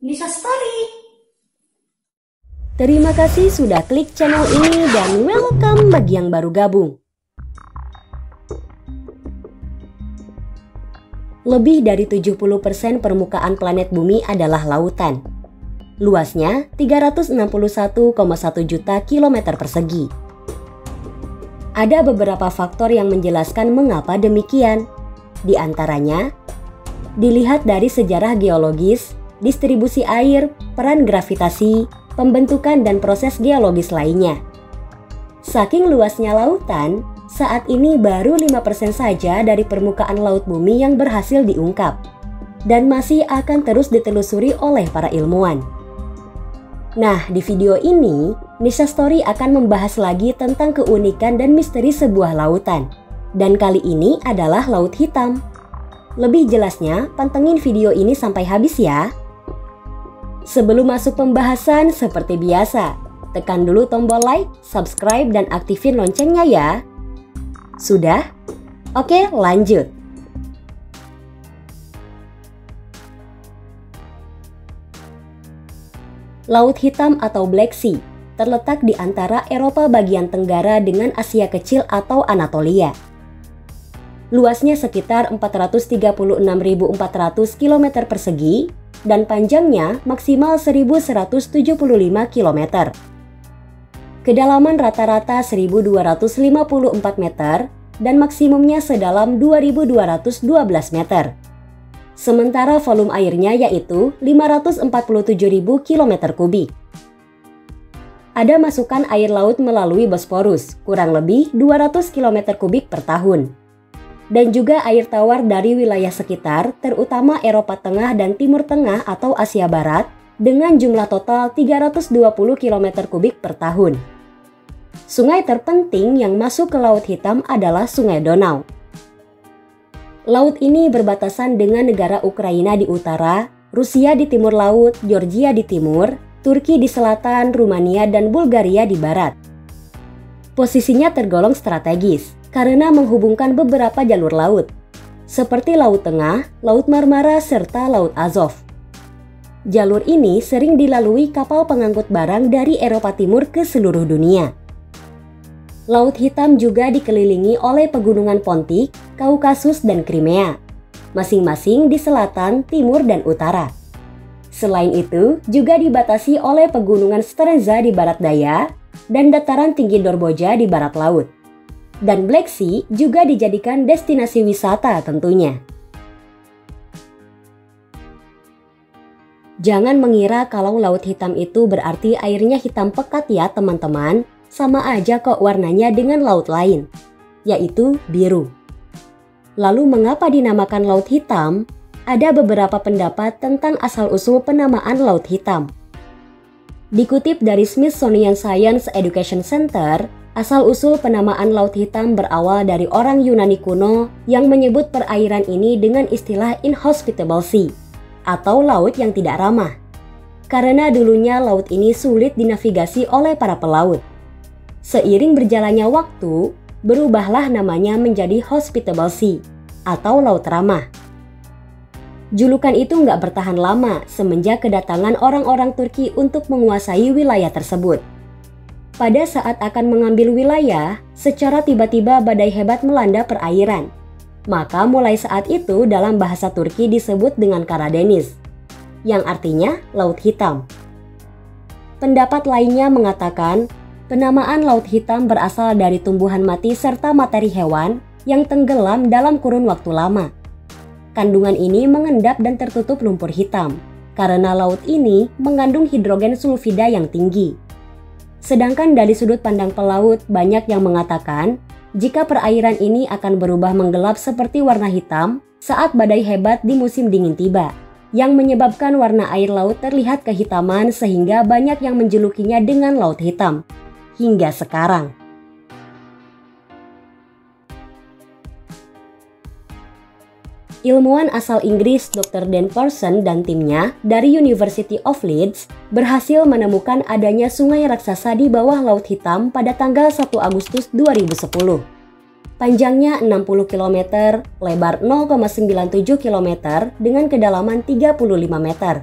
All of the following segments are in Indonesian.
Nisa Story. Terima kasih sudah klik channel ini dan welcome bagi yang baru gabung. Lebih dari 70% permukaan planet bumi adalah lautan. Luasnya 361,1 juta kilometer persegi. Ada beberapa faktor yang menjelaskan mengapa demikian. Di antaranya, dilihat dari sejarah geologis, distribusi air, peran gravitasi, pembentukan dan proses geologis lainnya. Saking luasnya lautan, saat ini baru 5% saja dari permukaan laut bumi yang berhasil diungkap, dan masih akan terus ditelusuri oleh para ilmuwan. Nah, di video ini, Nisa Story akan membahas lagi tentang keunikan dan misteri sebuah lautan. Dan kali ini adalah Laut Hitam. Lebih jelasnya, pantengin video ini sampai habis ya. Sebelum masuk pembahasan, seperti biasa, tekan dulu tombol like, subscribe, dan aktifin loncengnya ya. Sudah? Oke, lanjut. Laut Hitam atau Black Sea terletak di antara Eropa bagian tenggara dengan Asia Kecil atau Anatolia. Luasnya sekitar 436.400 km persegi dan panjangnya maksimal 1.175 km. Kedalaman rata-rata 1.254 meter dan maksimumnya sedalam 2.212 meter. Sementara volume airnya yaitu 547.000 km kubik. Ada masukan air laut melalui Bosporus, kurang lebih 200 km kubik per tahun. Dan juga air tawar dari wilayah sekitar, terutama Eropa Tengah dan Timur Tengah atau Asia Barat, dengan jumlah total 320 km kubik per tahun. Sungai terpenting yang masuk ke Laut Hitam adalah Sungai Donau. Laut ini berbatasan dengan negara Ukraina di utara, Rusia di timur laut, Georgia di timur, Turki di selatan, Rumania dan Bulgaria di barat. Posisinya tergolong strategis karena menghubungkan beberapa jalur laut, seperti Laut Tengah, Laut Marmara, serta Laut Azov. Jalur ini sering dilalui kapal pengangkut barang dari Eropa Timur ke seluruh dunia. Laut Hitam juga dikelilingi oleh pegunungan Pontik, Kaukasus, dan Crimea, masing-masing di selatan, timur, dan utara. Selain itu, juga dibatasi oleh pegunungan Strenza di barat daya dan dataran tinggi Dorboja di barat laut. Dan Black Sea juga dijadikan destinasi wisata tentunya. Jangan mengira kalau Laut Hitam itu berarti airnya hitam pekat ya teman-teman. Sama aja kok warnanya dengan laut lain, yaitu biru. Lalu mengapa dinamakan Laut Hitam? Ada beberapa pendapat tentang asal-usul penamaan Laut Hitam. Dikutip dari Smithsonian Science Education Center, asal-usul penamaan Laut Hitam berawal dari orang Yunani kuno yang menyebut perairan ini dengan istilah inhospitable sea, atau laut yang tidak ramah. Karena dulunya laut ini sulit dinavigasi oleh para pelaut. Seiring berjalannya waktu, berubahlah namanya menjadi Hospitable Sea atau Laut Ramah. Julukan itu nggak bertahan lama semenjak kedatangan orang-orang Turki untuk menguasai wilayah tersebut. Pada saat akan mengambil wilayah, secara tiba-tiba badai hebat melanda perairan. Maka mulai saat itu dalam bahasa Turki disebut dengan Karadeniz, yang artinya Laut Hitam. Pendapat lainnya mengatakan, penamaan Laut Hitam berasal dari tumbuhan mati serta materi hewan yang tenggelam dalam kurun waktu lama. Kandungan ini mengendap dan tertutup lumpur hitam, karena laut ini mengandung hidrogen sulfida yang tinggi. Sedangkan dari sudut pandang pelaut, banyak yang mengatakan jika perairan ini akan berubah menggelap seperti warna hitam saat badai hebat di musim dingin tiba, yang menyebabkan warna air laut terlihat kehitaman sehingga banyak yang menjulukinya dengan Laut Hitam. Hingga sekarang. Ilmuwan asal Inggris Dr. Dan Parsons dan timnya dari University of Leeds berhasil menemukan adanya sungai raksasa di bawah Laut Hitam pada tanggal 1 Agustus 2010. Panjangnya 60 km, lebar 0,97 km dengan kedalaman 35 meter.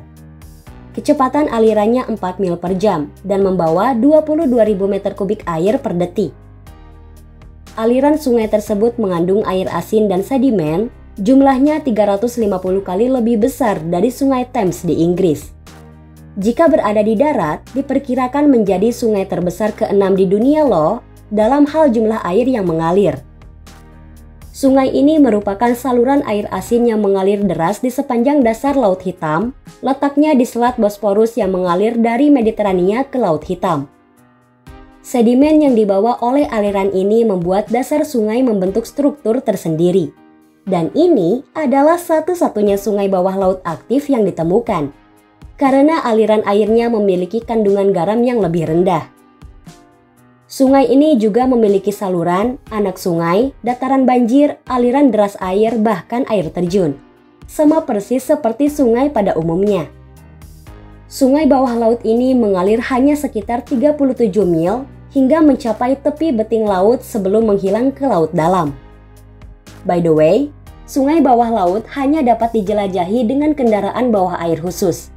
Kecepatan alirannya 4 mil per jam dan membawa 22.000 meter kubik air per detik. Aliran sungai tersebut mengandung air asin dan sedimen, jumlahnya 350 kali lebih besar dari sungai Thames di Inggris. Jika berada di darat, diperkirakan menjadi sungai terbesar ke-6 di dunia loh dalam hal jumlah air yang mengalir. Sungai ini merupakan saluran air asin yang mengalir deras di sepanjang dasar Laut Hitam, letaknya di Selat Bosporus yang mengalir dari Mediterania ke Laut Hitam. Sedimen yang dibawa oleh aliran ini membuat dasar sungai membentuk struktur tersendiri. Dan ini adalah satu-satunya sungai bawah laut aktif yang ditemukan, karena aliran airnya memiliki kandungan garam yang lebih rendah. Sungai ini juga memiliki saluran, anak sungai, dataran banjir, aliran deras air, bahkan air terjun. Sama persis seperti sungai pada umumnya. Sungai bawah laut ini mengalir hanya sekitar 37 mil hingga mencapai tepi beting laut sebelum menghilang ke laut dalam. By the way, sungai bawah laut hanya dapat dijelajahi dengan kendaraan bawah air khusus.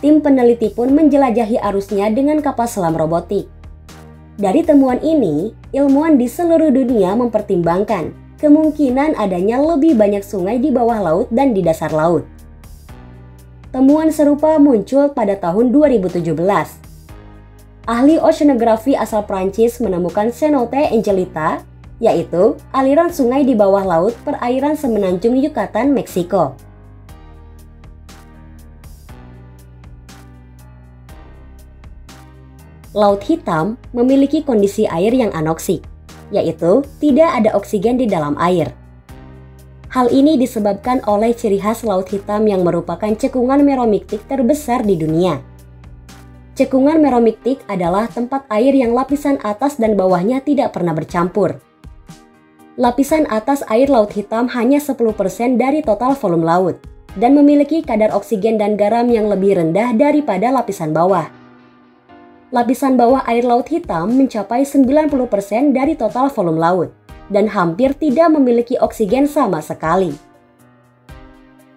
Tim peneliti pun menjelajahi arusnya dengan kapal selam robotik. Dari temuan ini, ilmuwan di seluruh dunia mempertimbangkan kemungkinan adanya lebih banyak sungai di bawah laut dan di dasar laut. Temuan serupa muncul pada tahun 2017. Ahli oceanografi asal Prancis menemukan Cenote Angelita, yaitu aliran sungai di bawah laut perairan semenanjung Yucatan, Meksiko. Laut Hitam memiliki kondisi air yang anoksik, yaitu tidak ada oksigen di dalam air. Hal ini disebabkan oleh ciri khas Laut Hitam yang merupakan cekungan meromiktik terbesar di dunia. Cekungan meromiktik adalah tempat air yang lapisan atas dan bawahnya tidak pernah bercampur. Lapisan atas air Laut Hitam hanya 10% dari total volume laut dan memiliki kadar oksigen dan garam yang lebih rendah daripada lapisan bawah. Lapisan bawah air Laut Hitam mencapai 90% dari total volume laut dan hampir tidak memiliki oksigen sama sekali.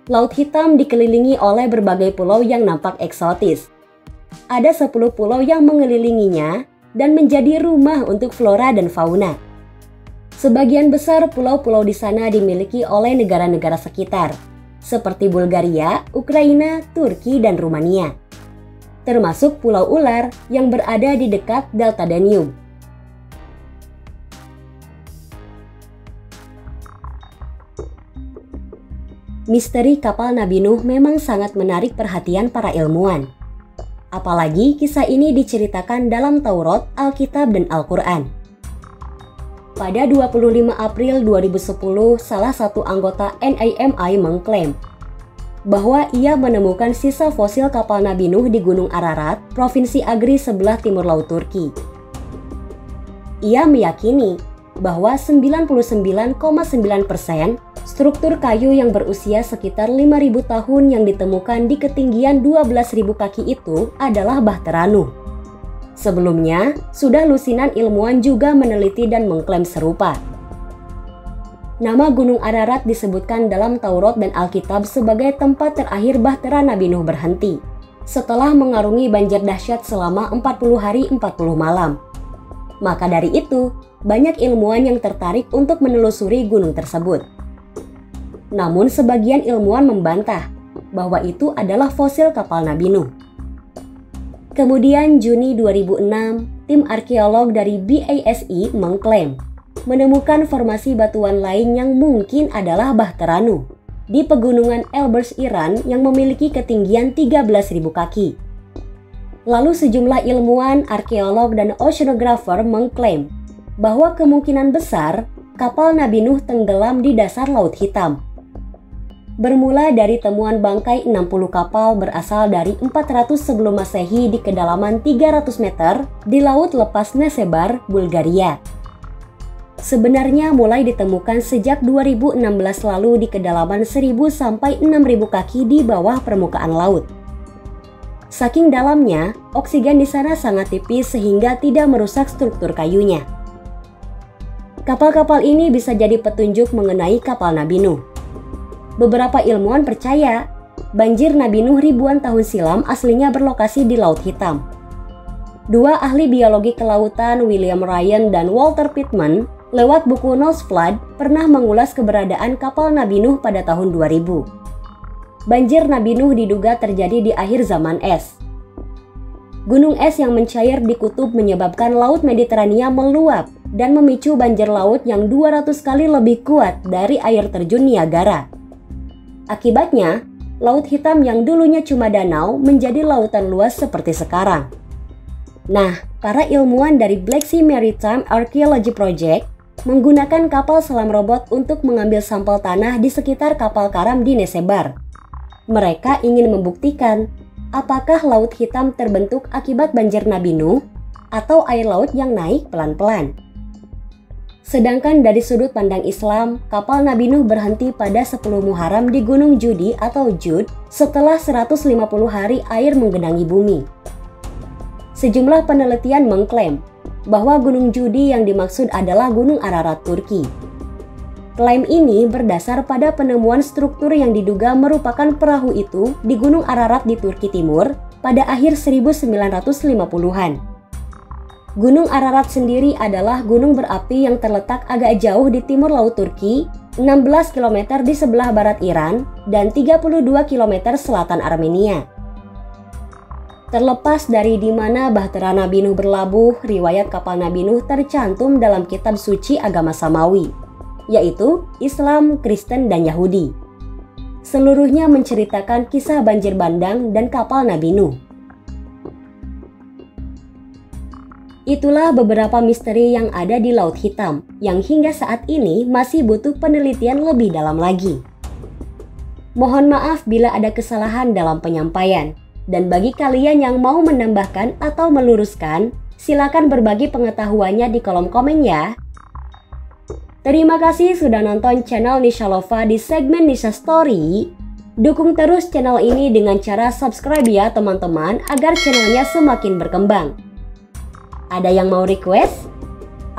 Laut Hitam dikelilingi oleh berbagai pulau yang nampak eksotis. Ada 10 pulau yang mengelilinginya dan menjadi rumah untuk flora dan fauna. Sebagian besar pulau-pulau di sana dimiliki oleh negara-negara sekitar, seperti Bulgaria, Ukraina, Turki, dan Rumania. Termasuk Pulau Ular yang berada di dekat Delta Danube. Misteri kapal Nabi Nuh memang sangat menarik perhatian para ilmuwan. Apalagi kisah ini diceritakan dalam Taurat, Alkitab, dan Al-Quran. Pada 25 April 2010, salah satu anggota NAMI mengklaim bahwa ia menemukan sisa fosil kapal Nabi Nuh di Gunung Ararat, Provinsi Agri sebelah timur Laut Turki. Ia meyakini bahwa 99,9% struktur kayu yang berusia sekitar 5.000 tahun yang ditemukan di ketinggian 12.000 kaki itu adalah Bahtera Nuh. Sebelumnya, sudah lusinan ilmuwan juga meneliti dan mengklaim serupa. Nama Gunung Ararat disebutkan dalam Taurat dan Alkitab sebagai tempat terakhir Bahtera Nabi Nuh berhenti, setelah mengarungi banjir dahsyat selama 40 hari 40 malam. Maka dari itu, banyak ilmuwan yang tertarik untuk menelusuri gunung tersebut. Namun sebagian ilmuwan membantah bahwa itu adalah fosil kapal Nabi Nuh. Kemudian Juni 2006, tim arkeolog dari BASI mengklaim menemukan formasi batuan lain yang mungkin adalah Bahtera Nuh di pegunungan Elbrus, Iran yang memiliki ketinggian 13.000 kaki. Lalu sejumlah ilmuwan, arkeolog, dan oceanographer mengklaim bahwa kemungkinan besar kapal Nabi Nuh tenggelam di dasar Laut Hitam. Bermula dari temuan bangkai 60 kapal berasal dari 400 sebelum Masehi di kedalaman 300 meter di Laut Lepas Nesebar, Bulgaria. Sebenarnya mulai ditemukan sejak 2016 lalu di kedalaman 1.000 sampai 6.000 kaki di bawah permukaan laut. Saking dalamnya, oksigen di sana sangat tipis sehingga tidak merusak struktur kayunya. Kapal-kapal ini bisa jadi petunjuk mengenai kapal Nabi Nuh. Beberapa ilmuwan percaya banjir Nabi Nuh ribuan tahun silam aslinya berlokasi di Laut Hitam. Dua ahli biologi kelautan William Ryan dan Walter Pitman lewat buku Noah's Flood pernah mengulas keberadaan kapal Nabi Nuh pada tahun 2000. Banjir Nabi Nuh diduga terjadi di akhir zaman es. Gunung es yang mencair di kutub menyebabkan Laut Mediterania meluap dan memicu banjir laut yang 200 kali lebih kuat dari air terjun Niagara. Akibatnya, Laut Hitam yang dulunya cuma danau menjadi lautan luas seperti sekarang. Nah, para ilmuwan dari Black Sea Maritime Archaeology Project menggunakan kapal selam robot untuk mengambil sampel tanah di sekitar kapal karam di Nesebar. Mereka ingin membuktikan apakah Laut Hitam terbentuk akibat banjir Nabi Nuh atau air laut yang naik pelan-pelan. Sedangkan dari sudut pandang Islam, kapal Nabi Nuh berhenti pada 10 Muharram di Gunung Judi atau Jud setelah 150 hari air menggenangi bumi. Sejumlah penelitian mengklaim bahwa Gunung Judi yang dimaksud adalah Gunung Ararat Turki. Klaim ini berdasar pada penemuan struktur yang diduga merupakan perahu itu di Gunung Ararat di Turki Timur pada akhir 1950-an. Gunung Ararat sendiri adalah gunung berapi yang terletak agak jauh di timur Laut Turki, 16 km di sebelah barat Iran, dan 32 km selatan Armenia. Terlepas dari di mana bahtera Nabi Nuh berlabuh, riwayat kapal Nabi Nuh tercantum dalam kitab suci agama Samawi, yaitu Islam, Kristen, dan Yahudi. Seluruhnya menceritakan kisah banjir bandang dan kapal Nabi Nuh. Itulah beberapa misteri yang ada di Laut Hitam, yang hingga saat ini masih butuh penelitian lebih dalam lagi. Mohon maaf bila ada kesalahan dalam penyampaian. Dan bagi kalian yang mau menambahkan atau meluruskan, silakan berbagi pengetahuannya di kolom komen ya. Terima kasih sudah nonton channel Nisha Lova di segmen Nisha Story. Dukung terus channel ini dengan cara subscribe ya teman-teman agar channelnya semakin berkembang. Ada yang mau request?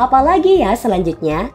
Apalagi ya selanjutnya?